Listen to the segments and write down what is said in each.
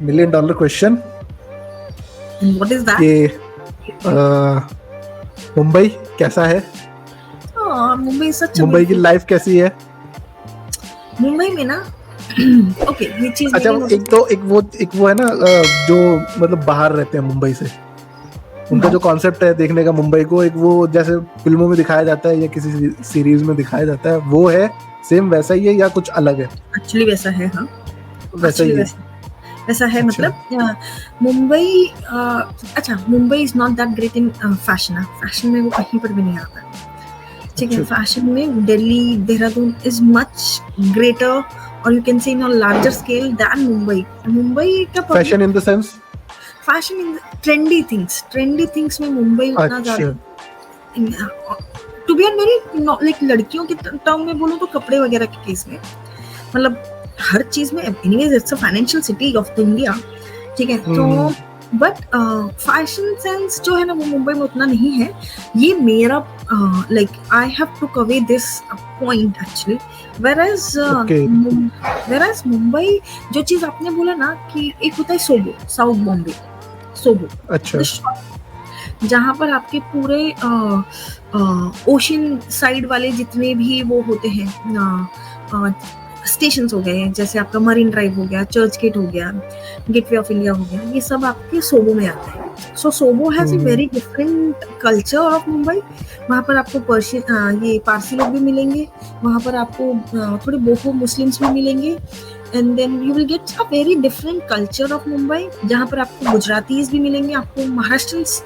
Million dollar question And what is that? कि मुंबई कैसा है, मुंबई सच मुंबई की लाइफ कैसी है? मुंबई में ना ओके ये चीज अच्छा, मैंने एक वो है ना, जो मतलब बाहर रहते हैं मुंबई से, उनका जो कॉन्सेप्ट है देखने का मुंबई को, एक वो जैसे फिल्मों में दिखाया जाता है या किसी सीरीज में दिखाया जाता है, वो है सेम वैसा ही है या कुछ अलग है? एक्चुअली वैसा है, हाँ वैसा ही है। वैसा है। अच्छा। मतलब मुंबई अच्छा, Mumbai is not that great in fashion. Fashion में वो कहीं पर भी नहीं आता, ठीक है। अच्छा। फैशन में Delhi, Dehradun is much greater, और you can say in a larger scale than Mumbai. Mumbai का fashion in the sense, fashion in trendy things में मुंबई उतना ज्यादा, to be on very like लड़कियों के टर्म में बोलूं तो कपड़े वगैरह के केस में, मतलब हर चीज में anyways it's a financial city of India, ठीक है। तो बट फैशन सेंस जो है ना वो मुंबई में उतना नहीं है। ये मेरा like I have took away this point actually, whereas Mumbai, जो चीज आपने बोला ना कि एक होता है सोबो, साउथ बॉम्बे, सोबो, अच्छा, जहाँ पर आपके पूरे ओशन साइड वाले जितने भी वो होते हैं स्टेशंस हो गए, जैसे आपका मरीन ड्राइव हो गया, चर्च गेट हो गया, गेटवे ऑफ इंडिया हो गया, ये सब आपके सोबो में आते हैं। So SoBo has a very different culture of Mumbai. वहाँ पर आपको ये पारसी लोग भी मिलेंगे, वहाँ पर आपको थोड़े बोहो मुस्लिम्स भी मिलेंगे, and then you will get a very different culture of Mumbai, जहाँ पर आपको गुजरातीज भी मिलेंगे, आपको महाराष्ट्रियंस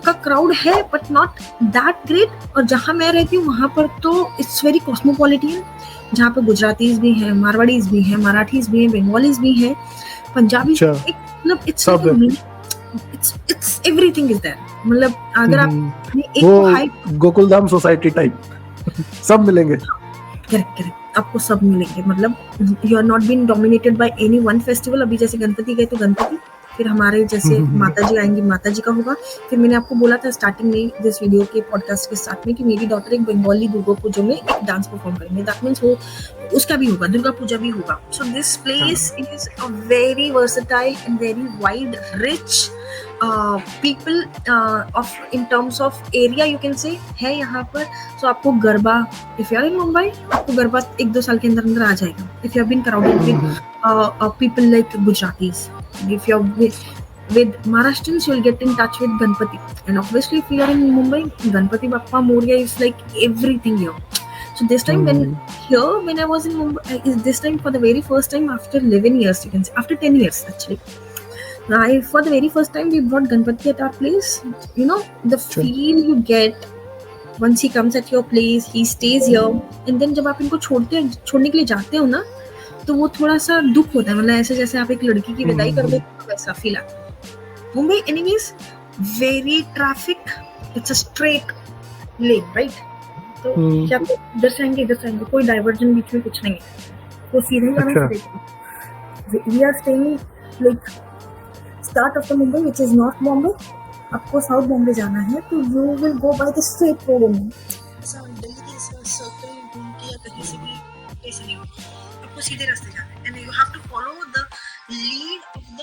का क्राउड है बट नॉट दैट ग्रेट। और जहाँ मैं रहती हूँ वहाँ पर तो इट्स वेरी कॉस्मोपॉलिटियन, जहाँ पे गुजरातीज भी हैं, मारवाड़ीज भी हैं, मराठीज भी हैं, बंगालीज भी हैं, पंजाबी, मतलब इट्स एवरीथिंग इज देयर। मतलब अगर आप एक गोकुलधाम सोसाइटी टाइप सब मिलेंगे। करेक्ट, आपको सब मिलेंगे। मतलब you are not been dominated by any one festival. अभी जैसे गणपति गए तो गणपति, फिर हमारे जैसे माता जी आएंगी, माता जी का होगा। फिर मैंने आपको बोला था स्टार्टिंग में दिस वीडियो के पॉडकास्ट के साथ में कि मेरी डॉटर एक बंगाली दुर्गा पूजा में एक डांस परफॉर्म करेंगे, दैट मीन्स वो उसका भी होगा, दुर्गा पूजा भी होगा। So this place is a very versatile and very wide rich people of in terms of area you can say है यहाँ पर। सो आपको garba, if you are in Mumbai, आपको गरबा 1-2 साल के अंदर आ जाएगा। If you have been crowded with people like Gujaratis, if you're with Maharashtrians, you'll get in touch with Ganpati, and obviously if you are in Mumbai, Ganpati Bappa Moria is like everything here. So this time when I was in Mumbai, this time for the very first time after 11 years, you can say after 10 years actually, for the very first time we brought Ganpati at our place. You know the feel you get once he comes at your place, he stays here, and then जब आप इनको छोड़ने के लिए जाते हो ना, तो वो थोड़ा सा दुख होता है। मतलब ऐसे जैसे आप एक लड़की की विदाई कर दो, वैसा फील आता है। Mumbai anyways very traffic, it's a straight lane, right? तो क्या इधर से आएंगे, कोई डाइवर्जन बीच में कुछ नहीं है, तो सीधे जाना straight. We are staying like start of the Mumbai which is north Bombay. आपको साउथ बॉम्बे जाना है तो you will go by the straight road only. ऐसा दिल्ली के सर्कल घूम के या कहीं से भी ऐसे नहीं, आपको सीधे रास्ते जाना है, and you have to follow the lead of the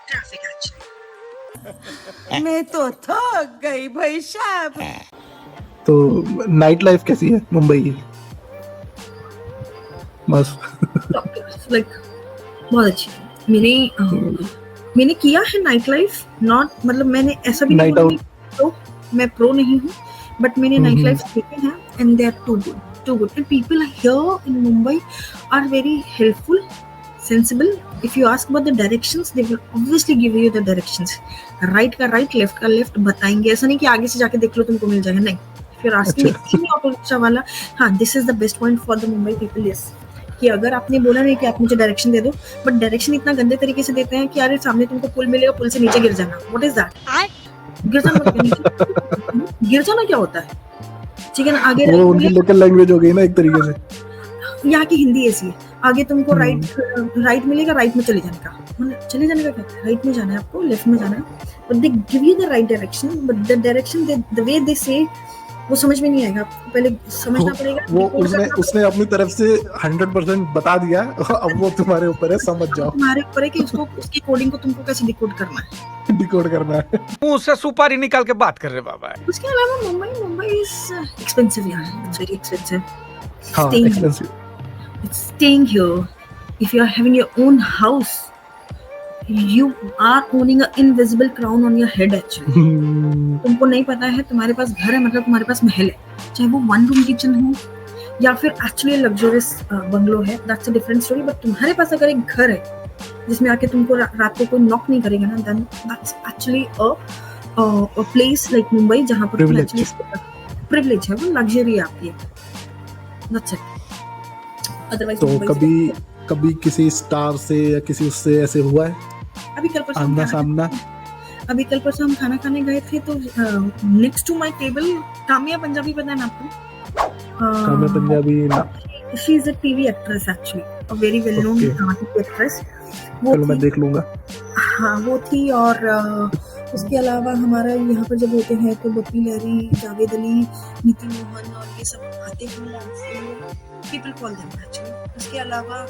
traffic actually. मैं तो थक गई भाई साहब। तो नाइट लाइफ कैसी है मुंबई की? मस्त, लाइक बहुत अच्छी। मैंने किया है नाइट लाइफ, नॉट मतलब मैंने ऐसा भी नहीं बोला तो मैं प्रो नहीं हूँ, बट मैंने नाइट लाइफ देखे हैं and they are too good and people here in Mumbai are very helpful, sensible. If you ask about the directions, they will obviously give you the directions. Right का right, left का left बताएंगे। ऐसा नहीं कि आगे से जाके देख लो तुमको मिल जाएगा, नहीं। If you're asking any auto rickshaw वाला, हाँ, this is the best point for the Mumbai people is कि अगर आपने बोला नहीं कि आप मुझे डायरेक्शन दे दो, बट डायरेक्शन इतना गंदे तरीके से देते हैं कि अरे सामने तुमको पुल मिलेगा, पुल से नीचे गिर जाना। What is that? गिर जाना क्या होता है? ठीक है ना, आगे वो उनकी लोकल लैंग्वेज हो गई ना एक तरीके से। यहाँ की हिंदी ऐसी है, आगे तुमको राइट मिलेगा, राइट में चले जाने का क्या, राइट में जाना है आपको, लेफ्ट में जाना है, but they give you the right direction, but the direction the way they say वो समझ में नहीं आएगा, आपको पहले समझना पड़ेगा, वो decode उसने करना उसने अपनी तरफ से 100% बता दिया, अब वो तुम्हारे ऊपर है, समझ पड़ेगा, जाओ, तुम्हारे ऊपर है कि उसको उसकी कोडिंग को तुमको कैसे डिकोड करना है। डिकोड करना है। मुंह से सुपारी निकाल के बात कर रहे बाबा। उसके अलावा मुंबई इज एक्सपेंसिव यार, इट्स वेरी एक्सपेंसिव। हाँ, Staying here, expensive. staying here, if you are having your own house, you are owning an invisible crown on your head actually. तुमको नहीं पता है, तुम्हारे पास घर है मतलब तुम्हारे पास महल है, चाहे वो 1 रूम किचन हो या फिर एक्चुअली लग्जरियस बंगलो है, that's a different story. But तुम्हारे पास अगर एक घर है जिसमें आके तुमको रात को कोई नॉक नहीं करेगा ना, then that's actually a place like Mumbai जहाँ पर तुम Privilege. एक्चुअली प्रिविलेज है, वो लग्जरी है आपकी, दैट्स इट। अदरवाइज तो कभी किसी स्टार से या किसी उससे ऐसे हुआ है अभी कल परसों आमना सामना? हम खाना खाने गए थे, तो next to my table Kamya Punjabi, पता है ना आपको? काम्या पंजाबी ना? She is a TV actress actually, a very well known TV actress. वो चलो मैं थी, देख लूंगा। हाँ वो थी। और उसके अलावा हमारा यहाँ पर जब होते हैं तो बप्पी लहरी, जावेद अली, नीति मोहन और ये सब आते हैं, पीपल कॉल देम एक्चुअली। उसके अलावा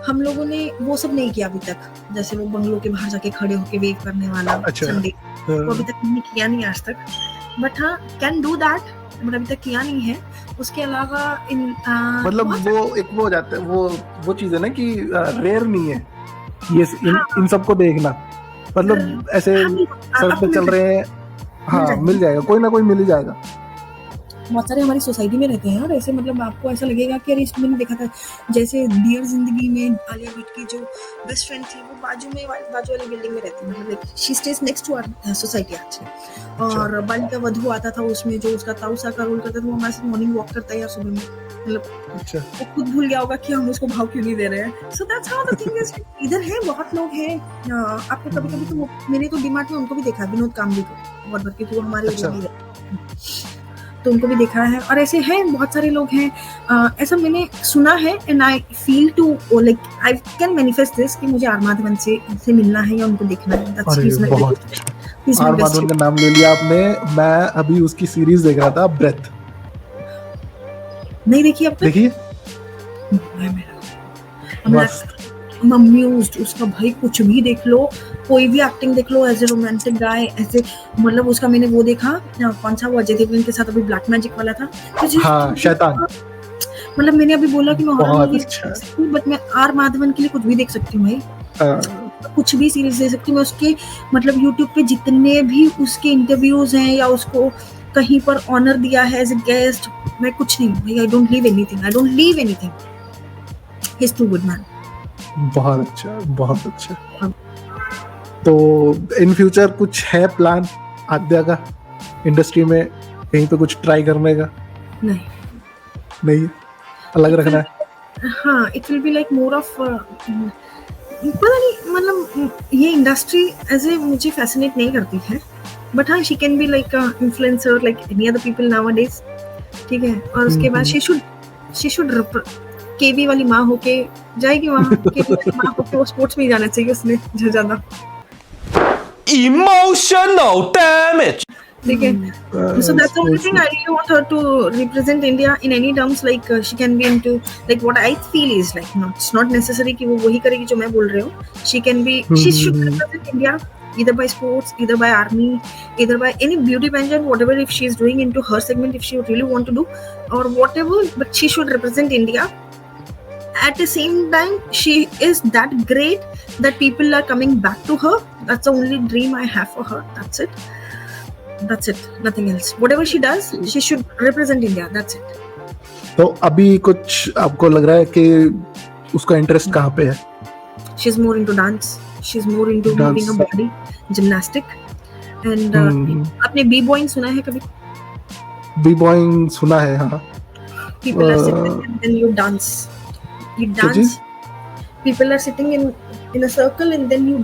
हम लोगों ने वो सब नहीं किया अभी तक, जैसे वो बंगलों के बाहर जाके खड़े होके वेव करने वाला अच्छा। संडे, वो अभी तक नहीं किया, नहीं आज तक। बट हाँ, कैन डू दैट, बट अभी तक किया नहीं है। उसके अलावा मतलब वो एक वो हो जाता है, वो चीज है ना कि रेयर नहीं है ये इन सबको देखना, मतलब ऐसे सड़क पे चल रहे हैं, हाँ मिल जाएगा, कोई ना कोई मिल ही जाएगा। बहुत सारे हमारी सोसाइटी में रहते हैं और ऐसे, मतलब आपको ऐसा लगेगा कि अरे इसमें मैंने देखा था, जैसे डियर जिंदगी में आलिया भट्ट की जो बेस्ट फ्रेंड थी वो बाजू वाली बिल्डिंग में रहती है, मतलब she stays next to our society actually. और बालिका वधू आता था, उसमें जो उसका ताऊसा का रोल करता था, वो हमारे साथ मॉर्निंग वॉक करता है यार सुबह में, मतलब अच्छा, वो खुद भूल गया होगा कि हम उसको भाव क्यों नहीं दे रहे हैं। सो that's how the thing is. इधर है, बहुत लोग हैं। आपको कभी कभी तो मैंने तो डिमार्ट में उनको भी देखा, विनोद कामली को, बहुत बार, क्योंकि वो हमारे एरिया में रहते हैं, तो उनको भी देखा है। और ऐसे हैं बहुत सारे लोग हैं, ऐसा मैंने सुना है। And I feel to like I can manifest this कि मुझे आर माधवन से मिलना है या उनको देखना है। दैट्स अरे बहुत आर माधवन का नाम ले लिया आपने। मैं अभी उसकी सीरीज देख रहा था, ब्रेथ। नहीं देखी अब तक? देखिए बस अम्यूज्ड उसका, भाई कुछ भी देख लो, कोई भी एक्टिंग देख लो, एज ए रोमांटिक गाय, ऐसे, मतलब उसका मैंने वो देखा, कौन सा वो अजय देवगन के साथ अभी ब्लैक मैजिक वाला था, हाँ, शैतान। मतलब मैंने अभी बोला कि मैं हॉरर बहुत मूवी अच्छा। देख सकती हूँ, बट मैं आर माधवन के लिए कुछ भी देख सकती हूँ भाई, कुछ भी सीरीज देख सकती हूँ मैं उसके। मतलब यूट्यूब पे जितने भी उसके इंटरव्यूज हैं या उसको कहीं पर ऑनर दिया है एज ए गेस्ट, मैं कुछ नहीं भाई, I don't leave anything, he is too good man. बहुत अच्छा। तो इन फ्यूचर कुछ है प्लान आद्या का इंडस्ट्री में कहीं पे कुछ ट्राई करने का? नहीं, अलग रखना है। हाँ, it will be like more of, पता नहीं, मतलब ये इंडस्ट्री ऐसे मुझे फैसिनेट नहीं करती है, बट हाँ she can be like influencer like any other people nowadays, ठीक है। और उसके बाद शी शुड केवी वाली माँ होके जाएगी वहाँ, केवी वाली माँ होके वो स्पोर्ट्स में ही जाना चाहिए उसने ज्यादा। Emotional damage. ठीक है, so that's the only thing I really want her to represent India in any terms, like she can be into, like what I feel is like, no, it's not necessary कि वो वही करेगी जो मैं बोल रही हूँ, she can be, she should represent India either by sports, either by army, either by any beauty pageant, whatever, if she is doing into her segment, if she really want to do or whatever, but she should represent India. At the same time, she is that great that people are coming back to her. That's the only dream I have for her. That's it, nothing else. Whatever she does, she should represent India. That's it. तो अभी कुछ आपको लग रहा है कि उसका interest कहाँ पे है? She's more into dance. She's more into moving her body, gymnastic. And आपने b-boying सुना है कभी? b-boying सुना है, हाँ। People are sitting and then you dance. You dance. People are sitting in a circle and then you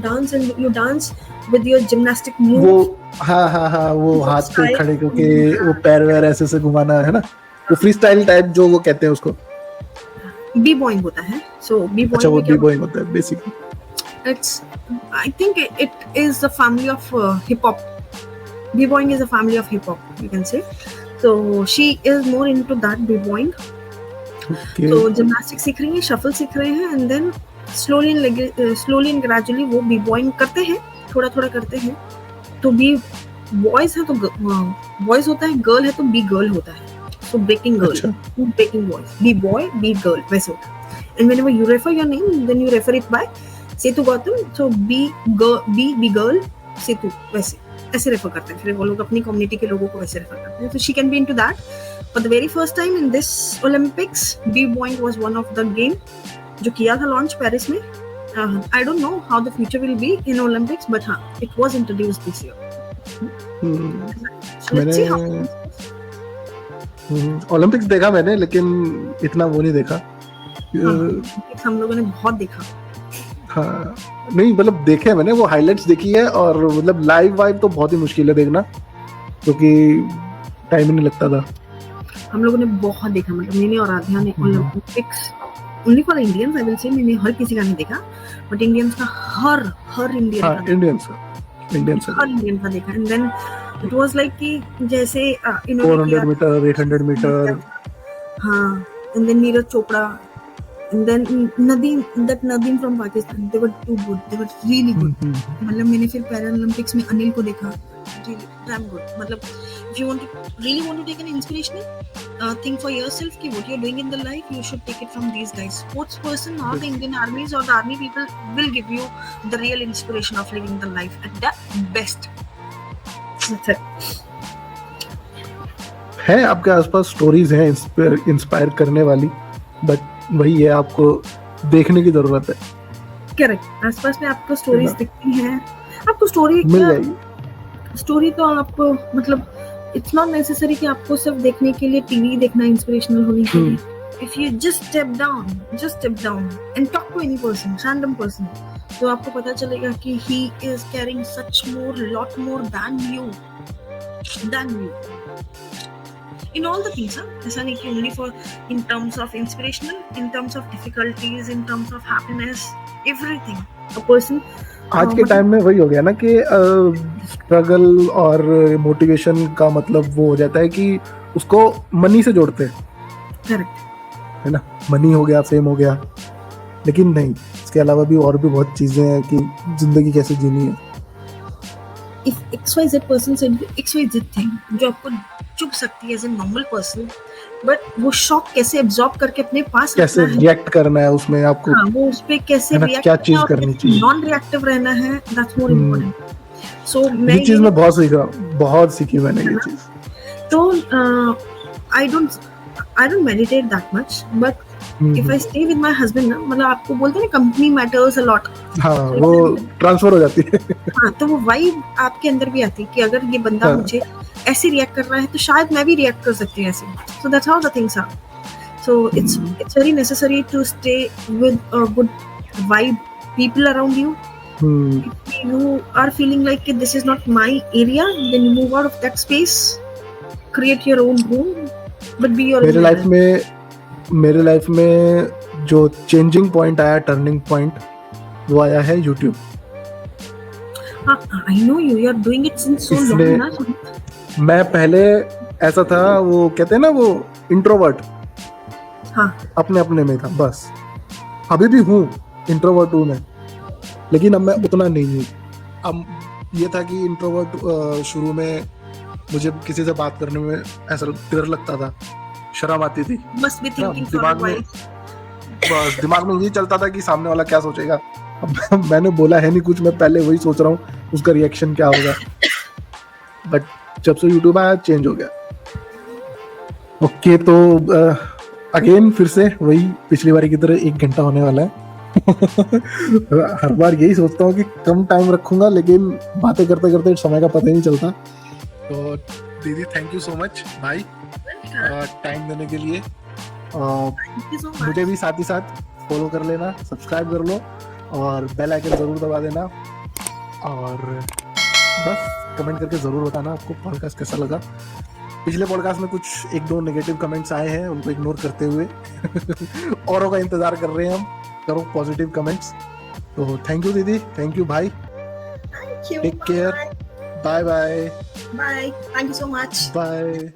dance with your gymnastic move. वो हाँ वो हाथ पे खड़े होके वो पैर वैर ऐसे घुमाना है ना, वो फ्री स्टाइल टाइप जो वो कहते हैं उसको b-boying होता है। So b-boying, अच्छा, वो b-boying होता है basically. It's, I think it is a family of hip hop. B-boying is a family of hip hop, you can say. So she is more into that B-boying. Okay. तो gymnastic सीख रही है, shuffle सीख रहे हैं, and then slowly and gradually वो B-boying करते हैं, थोड़ा थोड़ा करते हैं. तो बी बॉयज है तो बॉयज होता है, गर्ल है तो बी गर्ल होता है. So breaking girl, breaking boys, B boy B girl, वैसे होता है. And whenever you refer your name then you refer it by Setu Gautam. So B girl Setu, वैसे ऐसे रेफर करते हैं. फिर वो लोग अपनी कम्युनिटी के लोगों को वैसे रेफर करते हैं. तो she can be into that. For the very first time in this Olympics B boying was one of the game जो किया था लॉन्च पेरिस में. I don't know how the future will be in Olympics, but it was introduced this year. So let's see how. Olympics देखा मैंने, लेकिन इतना वो नहीं देखा. हम लोगों ने बहुत देखा. हाँ, नहीं मतलब देखे मैंने, वो हाइलाइट्स देखी है, और मतलब लाइव वाइव तो बहुत ही मुश्किल है देखना, क्योंकि टाइम ही नहीं लगता था. हम लोगों ने बहुत देखा. मतलब मैंने और आध्या ने Olympics only for Indians, I will say, मैंने हर किसी का नहीं देखा, बट इंडियंस का हर इंडियन हाँ, का इंडियंस हर इंडियन का देखा. And then it was like कि जैसे इन्होंने 400 मीटर 800 मीटर. हाँ, and then Neeraj Chopra, and then Nadeem from Pakistan, they were too good, they were really good. मतलब मैंने फिर पैरालंपिक्स में अनिल को देखा, really damn good. मतलब if you really want to take an inspirational thing for yourself कि what you're doing in the life, you should take it from these guys. Sports person or the Indian armies or the army people will give you the real inspiration of living the life at the best. That's it. है आपके आसपास stories हैं inspire करने वाली, but वही है, आपको देखने की जरूरत है. करेक्ट. आसपास में आपको स्टोरीज दिखती हैं, आपको स्टोरी मिल जाएगी. स्टोरी तो आपको मतलब इट्स नॉट नेसेसरी कि आपको सिर्फ देखने के लिए टीवी देखना इंस्पिरेशनल होने के लिए. If you just step down and talk to any person, random person, तो आपको पता चलेगा कि he is carrying such lot more than you in all the things. ऐसा नहीं कि only for in terms of inspirational, in terms of difficulties, in terms of happiness, everything. A person आज के टाइम में वही हो गया ना कि स्ट्रगल और मोटिवेशन का मतलब वो हो जाता है कि उसको मनी से जोड़ते हैं. करेक्ट है ना, मनी हो गया, फेम हो गया, लेकिन नहीं, इसके अलावा भी और भी बहुत चीजें हैं कि जिंदगी कैसे जीनी है. if XYZ person said XYZ thing जो आपको चुभ सकती है as a normal person, but वो शॉक कैसे एब्जॉर्ब करके अपने पास कैसे रिएक्ट करना है उसमें आपको. हाँ, वो उस पे कैसे रिएक्ट, क्या चीज करनी चाहिए, नॉन रिएक्टिव रहना है, दैट्स मोर इम्पोर्टेंट. सो मैं ये चीज मैं बहुत सीखी मैंने ये चीज. तो I don't meditate that much, but if I stay with my husband ना, मतलब आपको बोलते हैं ना कंपनी मैटर्स अ लॉट. हाँ, वो ट्रांसफर हो जाती है. हाँ, तो वो वाइब आपके अंदर भी आती है कि अगर ये बंदा मुझे ऐसे रिएक्ट कर रहा है तो शायद मैं भी रिएक्ट कर सकती हूँ ऐसे. So that's how the things are. So it's very necessary to stay with a good vibe people around you. If you are feeling like this is not my area, then you move out of that space, create your own room, but be your मेरे life में जो changing point आया, turning point, वो आया है YouTube. I know you are doing it since so long ना. मैं पहले ऐसा था, वो कहते हैं ना, वो इंट्रोवर्ट. हाँ, अपने में था बस. अभी भी हूँ, इंट्रोवर्ट हूँ मैं, लेकिन अब मैं उतना नहीं हूँ. अब ये था कि इंट्रोवर्ट शुरू में मुझे किसी से बात करने में ऐसा डर लगता था, शर्म आती थी. must be thinking for a while. बस दिमाग में यही चलता था कि सामने वाला क्या सोचेगा. अब मैंने बोला है नहीं कुछ, मैं पहले वही सोच रहा हूँ उसका रिएक्शन क्या होगा. बट जब से यूट्यूब आया चेंज हो गया. ओके, तो अगेन फिर से वही पिछली बारी की तरह 1 घंटा होने वाला है. हर बार यही सोचता हूँ कि कम टाइम रखूंगा, लेकिन बातें करते करते समय का पता ही नहीं चलता. तो दीदी, थैंक यू सो मच भाई टाइम देने के लिए. मुझे भी साथ ही साथ फॉलो कर लेना, सब्सक्राइब कर लो और बेल आइकन जरूर दबा देना, और बस कमेंट करके जरूर बताना आपको पॉडकास्ट कैसा लगा. पिछले पॉडकास्ट में कुछ 1-2 नेगेटिव कमेंट्स आए हैं, उनको इग्नोर करते हुए औरों का इंतजार कर रहे हैं हम. करो पॉजिटिव कमेंट्स. तो थैंक यू दीदी, थैंक यू भाई, take care, bye bye. Bye, thank you so much. Bye.